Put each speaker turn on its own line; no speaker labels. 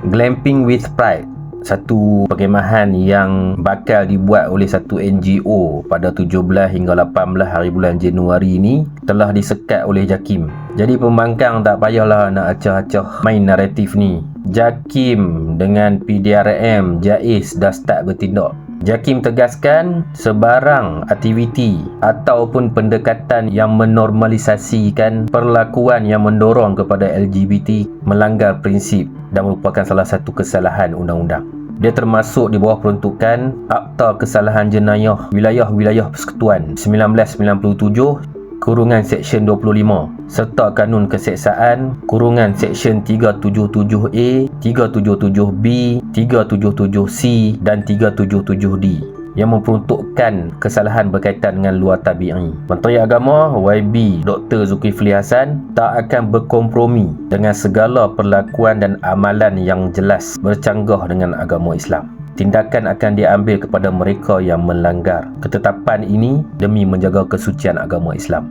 Glamping with Pride, satu perkhemahan yang bakal dibuat oleh satu NGO pada 17 hingga 18 hari bulan Januari ini telah disekat oleh JAKIM. Jadi pembangkang tak payahlah nak acah-acah main naratif ni. JAKIM dengan PDRM, JAIS dah start bertindak. JAKIM tegaskan sebarang aktiviti ataupun pendekatan yang menormalisasikan perlakuan yang mendorong kepada LGBT melanggar prinsip dan merupakan salah satu kesalahan undang-undang. Dia termasuk di bawah peruntukan Akta Kesalahan Jenayah Wilayah-Wilayah Persekutuan 1997 kurungan Seksyen 25 serta Kanun Keseksaan kurungan Seksyen 377A, 377B, 377C dan 377D yang memperuntukkan kesalahan berkaitan dengan luar tabi'i. Menteri Agama YB Dr. Zulkifli Hasan tak akan berkompromi dengan segala perlakuan dan amalan yang jelas bercanggah dengan agama Islam. Tindakan akan diambil kepada mereka yang melanggar ketetapan ini demi menjaga kesucian agama Islam.